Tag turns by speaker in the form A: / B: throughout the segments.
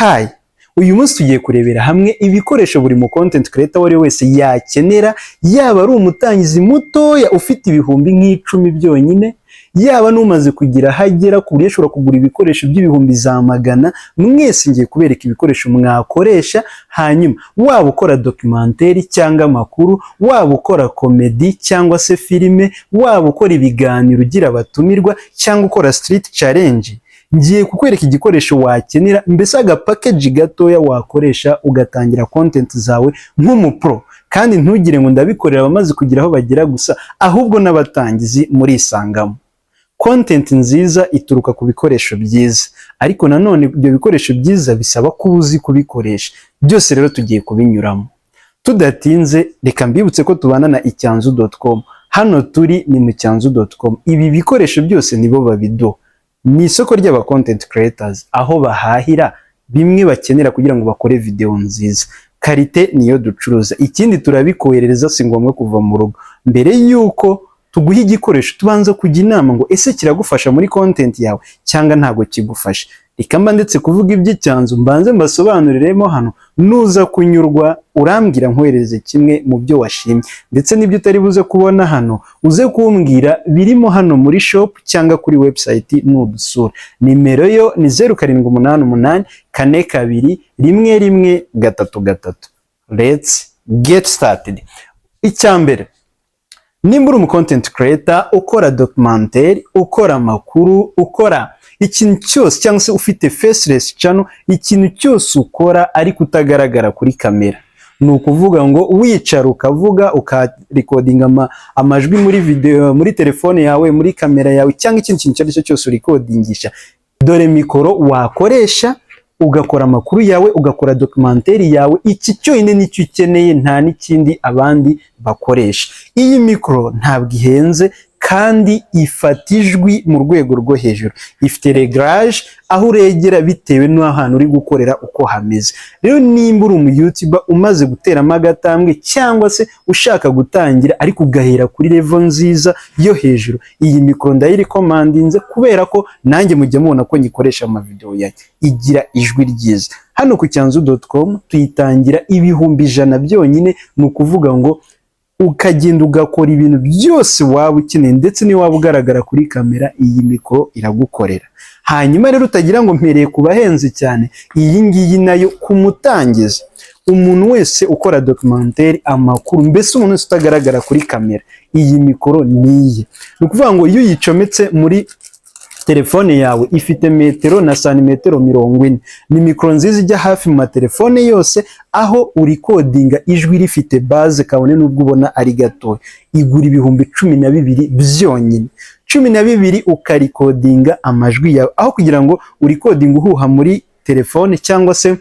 A: Hi, uyu munsi tugiye kurebera hamwe ibikoresho buri mu content creator wari wese yakenera, yaba ari umutangizi mutoya ufite ibihumbi nk'icumi byonyine, yaba n'umaze kugira hagera ku buryo ashobora kugura ibikoresho by'ibihumbi za magana. Mwese ngiye kubereka ibikoresho mwakoresha, hanyuma waba ukora documentary cyangwa amakuru, waba ukora comedy cyangwa se filime, waba ukora ibiganiro ugira abatumirwa cyangwa ukora street challenge, ngiye kukwereka igikoresho wakenera, mbese agapackage gatoya wakoresha ugatangira content zawe nk'umupro. Kandi ntugire ngo ndabikorera abamaze kugira aho bagera gusa, ahubwo n'abatangizi muri isangamo. Content nziza ituruka ku bikoresho byiza, ariko nanone ibyo bikoresho byiza bisaba ko uzi kubikoresha. Byose rero tugiye kubinyuramo. Tudatinze, reka mbibutse ko tubana na icyanzu.com. Hano turi ni mu icyanzu.com. Ibi bikoresho byose nibo babiduha. Ni isoko ry'aba content creators, aho bahahira bimwe bakenera kugira ngo bakore video nziza. Karite niyo ducuruza, ikindi turabikoherereza, si ngombwa kuva mu rugo. Mbere yuko tuguha igikoresho tubanza kujya inama ngo ese kiragufasha muri content yawe cyangwa ntago kigufasha. Reka mba ndetse kuvuga iby'icyanzu mbanze mbasobanuriremo hano, nuza kunyurwa urambwira nkohereze kimwe mu byo washimye, ndetse n'ibyo utari buze kubona hano uze kumbwira birimo hano muri shop cyangwa kuri website nudusura. Nimero yo ni 0788 42 1133. Let's get started. Icyambere, nimba uri umu content creator ukora documentary, ukora amakuru, ukora ikintu cyose cyangwa se ufite faceless channel, ikintu cyose ukora ariko utagaragara kuri kamera, ni ukuvuga ngo wicara ukavuga ukarecordinga amajwi muri video, muri telefone yawe, muri kamera yawe, cyangwa ikintu icyo ari cyo cyose urecordingisha, dore mikoro wakoresha ugakora amakuru yawe, ugakora documentary yawe. Iki cyonyine nicyo ukeneye, nta n'ikindi abandi bakoresha. Iyi mikoro ntabwo ihenze kandi ifata ijwi mu rwego rwo hejuru, ifite reglage aho uregera bitewe n'ahantu uri gukorera uko hameze. Rero nimba uri umu YouTuber umaze guteramo agatambwe cyangwa se ushaka gutangira ariko ugahera kuri level nziza yo hejuru, iyi mikoro ndayirekomandinze kubera ko nanjye mujya mubona ko nyikoresha mu video yanjye, igira ijwi ryiza. Hano ku icyanzu.com tuyitangira ibihumbi 100 byonyine, ni ukuvuga ngo ukagenda ugakora ibintu byose waba ukeneye, ndetse niyo waba ugaragara kuri kamera, iyi mikoro iragukorera. Hanyuma rero utagira ngo mpereye kubahenze cyane, iyi ngiyi nayo kumutangiza, umuntu wese ukora documentary, amakuru, mbese umuntu wese utagaragara kuri kamera, iyi mikoro niye. Ni ukuvuga ngo iyo uyicometse muri telefone yawe ifite metero na santimetero 40. Ni mikoro nziza ijya hafi mu matelefone yose, aho urikodinga ijwi rifite base kabone n'ubwo ubona ari gato. Igura ibihumbi 12 byonyine, 12 ukarikodinga amajwi yawe, aho kugira ngo urikodinga uhuha muri telefone cyangwa se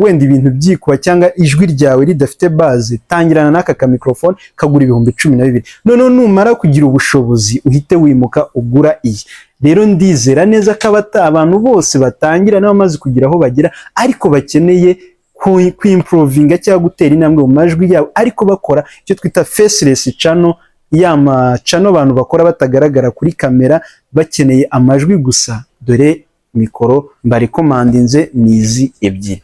A: wenda ibintu byikuba cyangwa ijwi ryawe ridafite base. Tangirana n'aka ka microphone kagura ibihumbi 12. None numara kugira ubushobozi uhite wimuka ugura iyi. Rero ndizera neza ko abantu bose batangira n'abamaze kugira aho bagira ariko bakeneye kwimprovinga cyangwa gutera intambwe mu majwi yabo, ariko bakora icyo twita faceless channel, yama channel abantu bakora batagaragara kuri kamera, bakeneye amajwi gusa. Dore mikoro mbarekomandinze nizi ebyiri.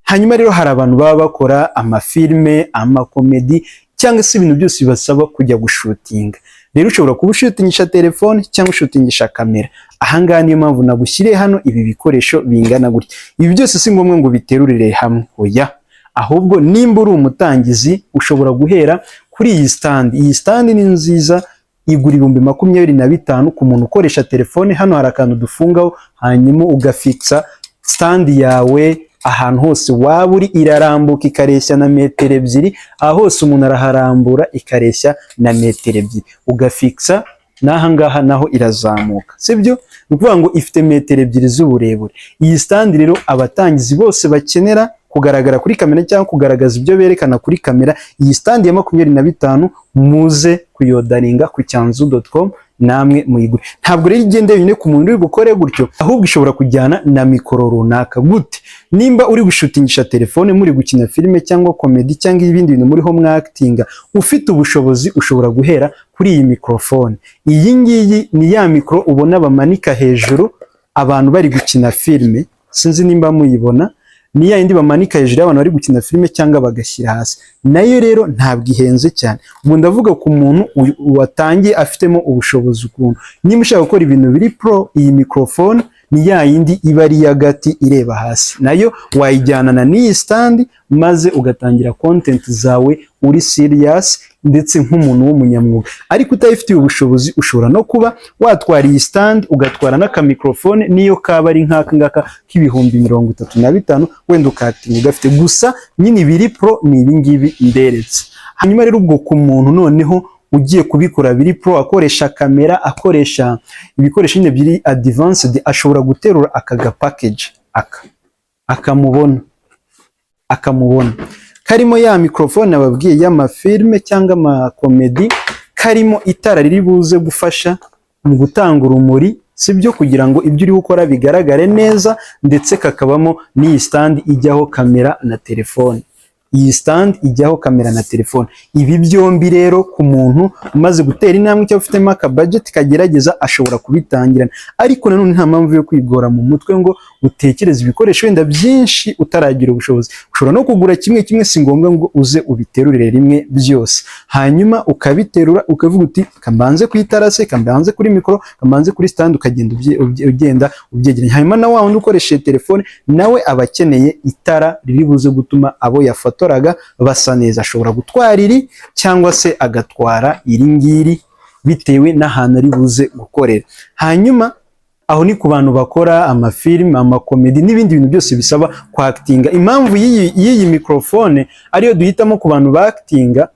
A: Hanyuma rero hari abantu baba bakora amafilme, amakomedi, cyangwa se ibintu byose bibasaba kujya gushutinga. Rero ushobora kuba ushutingisha telefone cyangwa ushutingisha kamera. Ahangaha niyo mpamvu nagushyiriye hano ibi bikoresho bingana gutya. Ibi byose si ngombwa ngo biterurire hamwe, oya, ahubwo nimba uri umutangizi ushobora guhera kuri iyi stand. Iyi stand ni nziza, igura ibihumbi 25 ku muntu ukoresha telefone. Hano hari akantu dufungaho, hanyuma ugafixa stand yawe ahantu hose waba uri, irarambuka ikareshya na metero 2. Aho hose umuntu araharambura ikareshya na metero 2, ugafixa n'ahangaha naho irazamuka, sibyo? Ni ukuvuga ngo ifite metero 2 z'uburebure. Iyi stand rero abatangizi bose bakenera kugaragara kuri kamera cyangwa kugaragaza ibyo berekana kuri kamera, iyi stand ya 25 muze kuyodaringa ku icyanzu.com namwe muyigure. Ntabwo rero igende yonyine ku muntu uri gukore gutyo, ahubwo ishobora kujyana na mikoro runaka. Gute? Nimba uri gushutingisha telefone, muri gukina filime cyangwa comedy cyangwa ibindi bintu muri home acting, ufite ubushobozi ushobora guhera kuri iyi microphone. Iyi ngiyi ni ya mikoro ubona bamanika hejuru abantu bari gukina filime, sinzi nimba muyibona. ni ya yindi bamanika hejuru y'abantu bari gukina filime cyangwa bagashyira hasi, nayo rero ntabwo ihenze cyane. Ubu ndavuga ku muntu watangiye afitemo ubushobozi ukuntu. Niba ushaka gukora ibintu biri pro, iyi microphone ni ya yindi iba ari y'agati ireba hasi, nayo wayijyanana n'iyi stand maze ugatangira content zawe uri serious ndetse nk'umuntu w'umunyamwuga. Ariko utayifitiye ubushobozi ushobora no kuba watwara iyi stand ugatwara n'aka microphone, niyo kaba ari nk'aka ngaka k'ibihumbi 35, wenda ukatinga ugafite. Gusa nyine biri pro ni ibi ngibi nderetse. Hanyuma rero ubwo ku muntu noneho ugiye kubikora biri pro, akoresha kamera, akoresha ibikoresho nyine biri advanced, ashobora guterura aka package akamubona karimo ya microphone ababwiye y'amafilme cyangwa amakomedi, karimo itara riri buze gufasha mu gutanga urumuri, sibyo, kugira ngo ibyo uri gukora bigaragare neza, ndetse kakabamo n'iyi stand ijyaho kamera na telefone. Iyi stand ijyaho kamera na telefone. Ibi byombi rero ku muntu umaze gutera intambwe cyangwa ufitemo aka budget kagerageza ashobora kubitangirana. Ariko nanone nta mpamvu yo kwigora mu mutwe ngo utekereze ibikoresho wenda byinshi utaragira ubushobozi. Ushobora no kugura kimwe kimwe, si ngombwa ngo uze ubiterurire rimwe byose. Hanyuma ukabiterura ukavuga uti kambanze ku itarase, kambanze kuri mikoro, kambanze kuri stand, ukagenda ugenda ubyegeranya. Hanyuma na wa wundi ukoresheje telefone nawe aba akeneye itara riri buze gutuma abo yafotoraga basa neza. Ashobora gutwara iri cyangwa se agatwara iri ngiri bitewe n'ahantu ari buze gukorera. Hanyuma aho ni ku bantu bakora amafilime, amakomedi n'ibindi bintu byose bisaba kwactinga. Impamvu y'iyi microphone ariyo duhitamo ku bantu bactinga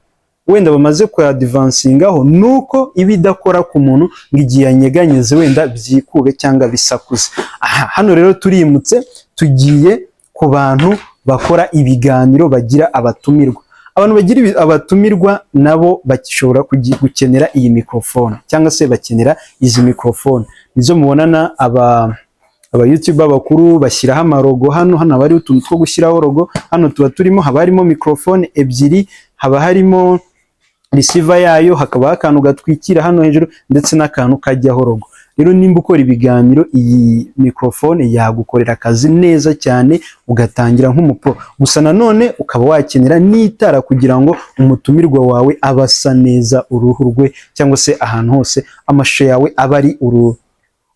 A: wenda bamaze ku advancingaho, nuko iba idakora ku muntu ngo igihe yanyeganyeze wenda byikube cyangwa bisakuze. Aha, hano rero turimutse tugiye ku bantu bakora ibiganiro bagira abatumirwa. Abantu bagira abatumirwa nabo bashobora gukenera iyi microphone cyangwa se bakenera izi microphone. Izo mubonana aba YouTuber bakuru bashyiraho amarogo, hano haba hari utuntu two gushyiraho logo, hano tuba turimo, haba harimo microphone ebyiri, haba harimo receiver yayo, hakaba akantu gatwikira hano hejuru ndetse n'akantu kajyaho logo. Rero nimba ukora ibiganiro, iyi microphone yagukorera akazi neza cyane ugatangira nk'umupro. Gusa nanone ukaba wakenera n'itara kugira ngo umutumirwa wawe abasa neza uruhu rwe, cyangwa se ahantu hose amashusho yawe aba ari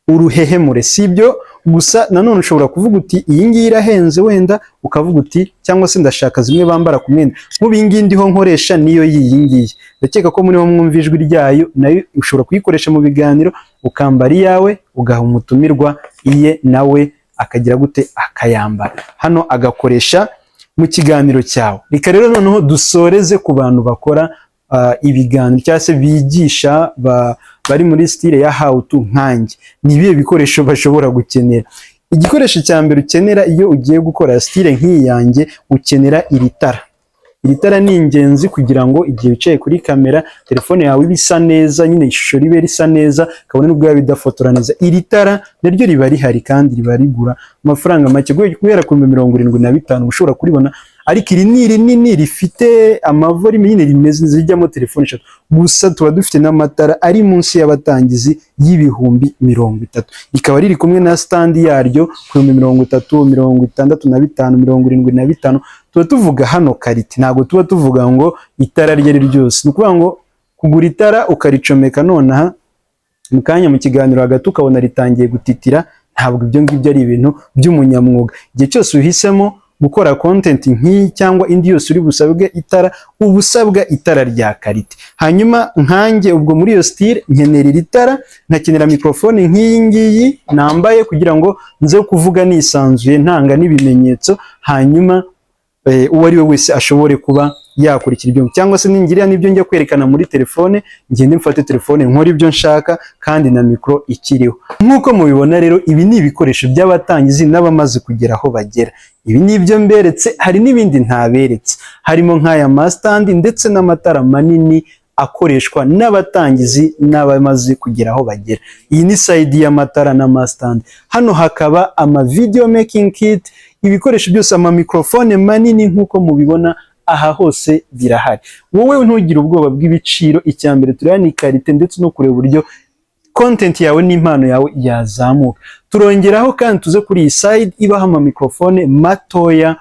A: uruhehemure. Sibyo gusa nanone ushobora kuvuga uti iyi ngiyi irahenze, wenda ukavuga uti cyangwa se ndashaka zimwe bambara ku mwenda. Nk'ubu iyi ndiho nkoresha niyo y'iyi ngiyi, ndakeka ko muriho mwumva ijwi ryayo, nayo ushobora kuyikoresha mu biganiro, ukambara iyawe ugaha umutumirwa iye, nawe akagira gute akayambara hano agakoresha mu kiganiro cyawe. Reka rero noneho dusoreze ku bantu bakora ibiganiro cyangwa se bigisha bari muri style ya how to nkanjye. Ni ibihe bikoresho bashobora gukenera? Igikoresho cya mbere ukenera iyo ugiye gukora style nk'iyi yanjye, ukenera iri tara. Iri tara ni ingenzi kugira ngo igihe wicaye kuri kamera telefone yawe bisa neza, nyine ishusho ribe risa neza, kabone n'ubwo yaba idafotora neza. Iri tara naryo riba rihari kandi riba rigura amafaranga make, guhera ku 75 ushobora kuribona. Ariko iri ni rinini rifite amavolime nyine rimeze zijyamo telefone 3. Gusa tuba dufite n'amatara ari munsi y'abatangizi y'ibihumbi 30. Ikaba riri kumwe na stand yaryo ku 30, 65, 75. Tuba tuvuga hano karite, ntabwo tuba tuvuga ngo itara rye ryose. Ni ukuvuga ngo kugura itara ukaricomeka nonaha mu kanya mu kiganiro hagati ukabona ritangiye gutitira, ntabwo ibyo ngibyo ari ibintu by'umunyamwuga. Igihe cyose uhisemo gukora content nk'iyi cyangwa indi yose uri busabwe itara, ubusabwa itara rya karite. Hanyuma nkanjye ubwo muri iyo style nkenera iri tara, nkakenera microphone nk'iyi ngiyi nambaye kugira ngo nze kuvuga nisanzuye ntanga n'ibimenyetso, hanyuma uwo ari we wese ashobore kuba yakurikira ibyo, cyangwa se ningira n'ibyo njya kwerekana muri telefone, ngende mfate telefone nkora ibyo nshaka kandi na micro ikiriho. Nk'uko mubibona rero, ibi ni ibikoresho by'abatangizi n'abamaze kugera aho bagera. Ibi ni ibyo mberetse, hari n'ibindi ntaberetse, harimo nk'aya mastandi ndetse n'amatara manini akoreshwa n'abatangizi n'abamaze kugera aho bagera. Iyi ni side y'amatara na mastandi. Hano hakaba ama video making kit, ibikoresho byose, ama microphone manini nk'uko mubibona aha hose birahari. Wowe ntugire ubwoba bw'ibiciro, icyambere tureba ni karite ndetse no kureba uburyo content yawe n'impano yawe yazamuka. turongeraho kandi tuze kuri iyi side ibaho ama microphone matoya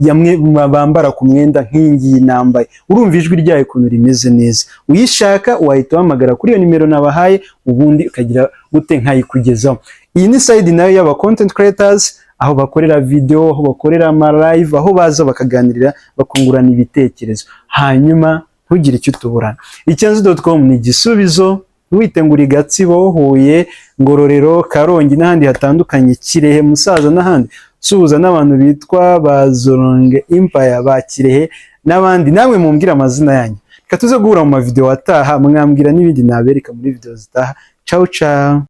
A: yamwe bambara ku mwenda nk'ingiyi nambaye. Urumva ijwi ryayo ukuntu rimeze neza. Uyishaka wahita uhamagara kuri iyo nimero nabahaye ubundi ukagira gute nkayikugezaho. Iyi ni side nayo y'aba content creators, aho bakorera video, aho bakorera ama live, aho baza bakaganirira bakungurana ibitekerezo. Hanyuma ntugire icyo utuburana. Icyanzu.com ni igisubizo. Wite nguri Gatsibo, Huye, Ngororero, Karongi n'ahandi hatandukanye, Kirehe, Musaza n'ahandi. Suhuza n'abantu bitwa Bazoronge Empire, ba Kirehe n'abandi. Namwe mumbwira amazina yanyu. Reka tuze guhura mu ma video ataha, mwambwira n'ibindi nabereka muri video zitaha. Ciao ciao.